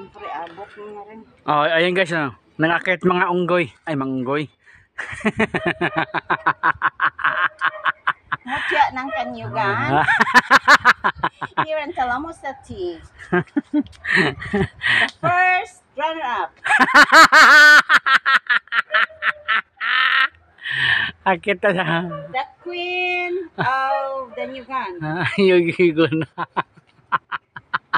Siyempre, abot mo na rin. Oh, ayun guys, oh. Nangakit mga unggoy. Ay, manggoy. Mutya ng kanyugan. Here in Talamu City. The first runner-up. Akit na sa... The queen of the Nyugan. Yugigo na.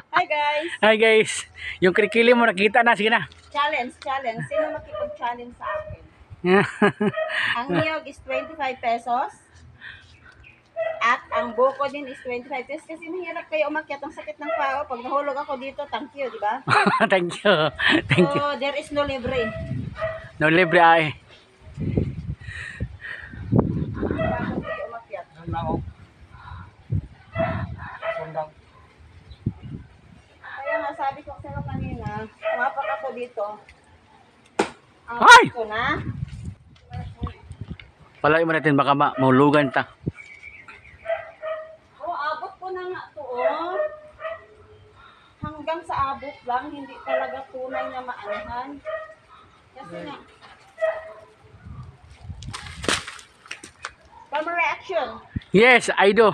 Hi guys. Hi guys. Yung kilikili mo nakita na. Sige na. Challenge. Sino makipag-challenge sa akin? Ang niyog is 25 pesos. At ang buko din is 25 pesos. Kasi mahirap kayo umakyat. Ang sakit ng pao. Pag nahulog ako dito, thank you, di ba? Thank you. Thank you. So, there is no libre. No libre ay. Bakit kayo umakyat? Kaya nga sabi ko sa'yo kanina, umapak ako dito. Ang Ay! ko na. Palayo mo natin baka mahulugan ta. Oh, abot ko na nga to, oh. Hanggang sa abot lang, hindi talaga tunay na maanahan. Kasi nga, farmer reaction. Yes, I do.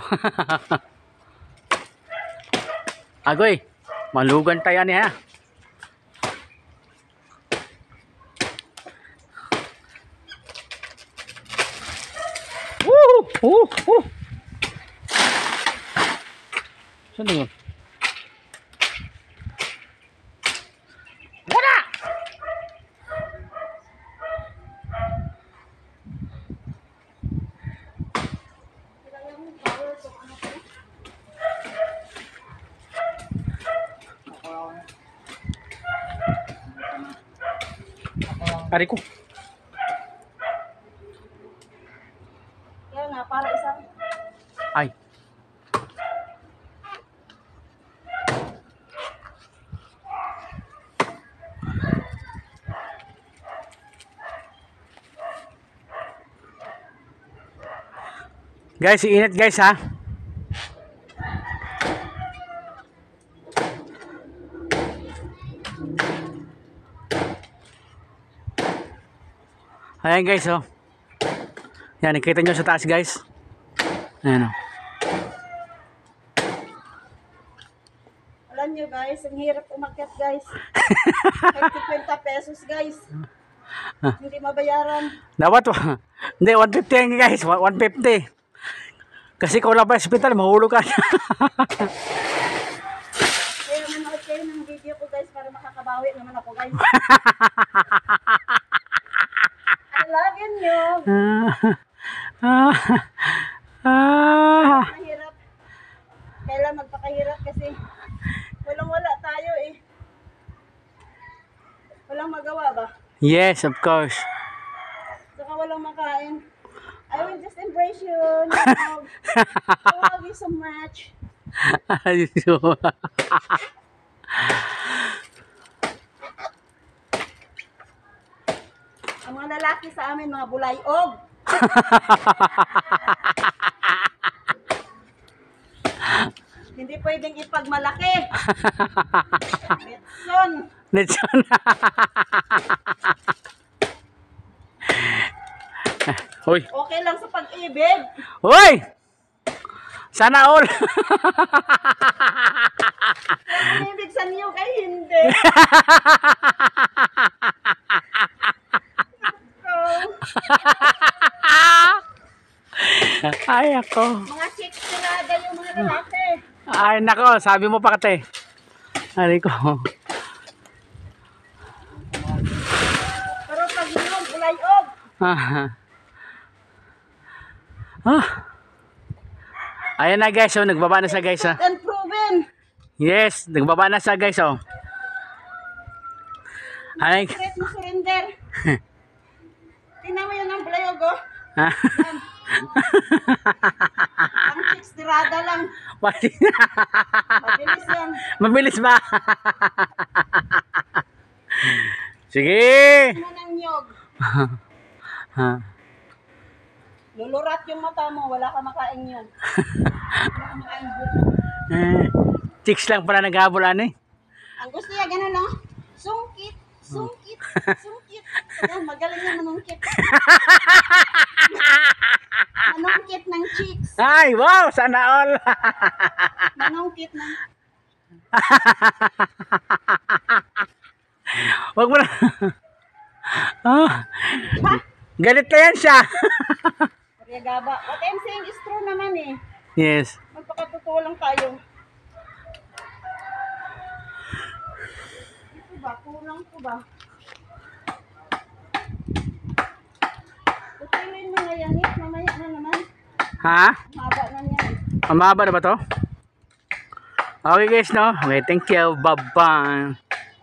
Agoy, malugan tayo niya. Woo! Saan yun? Wala! Ari ko. Kaya nga, para isang Ay. Guys, init guys ha. Ayan guys, oh. Yan, nakita nyo sa taas guys. Ayan, oh. alam nyo guys, ang hirap umakyat guys. Kahit 50 pesos guys. Hindi mabayaran. Dapat, hindi, 150 yan guys, 150. Kasi kung wala pa sa hospital, mahulog ka. Kaya manood kayo ng video ko guys para makakabawi naman ako guys. I love you nyo. Mahirap. Kailan magpakahirap kasi walang-wala tayo eh. Walang magawa ba? Yes, of course. Saka walang makain. I will just embrace you. I love you so much. Ang mga lalaki sa amin, mga bulayog. Hindi pwedeng ipagmalaki. Letson. Letson. Hoy. Okay lang sa pag-ibig. Hoy! Sana all. Pag-ibig sa niyo kay hindi. Ay, ako. Mga chicks sila yung mga lalaki. Ay, nako. Sabi mo pa kate. Ay, ko. Pero pag yun, bulayog. Ayan na guys, oh, nagbaba na sa guys. Unproven. Yes, nagbaba na sa guys. Oh. Ay. Secret mo surrender. Tingnan mo yun ang bulayog, oh. Yan. Ang chicks tirada lang. Mabilis yan. Mabilis ba? Sige. Ano ng nyog? Lulurat yung mata mo, wala ka makain yun. Wala ka makain buko. Chicks lang pala naghabol ano eh. Ang gusto niya, gano'n lang. Sungkit, sungkit, sungkit. Yan, magaling niya manungkit. Manungkit ng chicks. Ay, wow, sana all. Manungkit ng... Wag mo na. Ah, galit na yan siya. Maria Gaba. What I'm saying is true naman eh. Yes. Magpakatotoo lang tayo. Ito ba? Kulang ko ba? Tutuloy mo na yan eh. Mamaya na naman. Ha? Haba na yan. Ang mahaba na ba to? Okay guys, no? Okay, thank you. Bye-bye.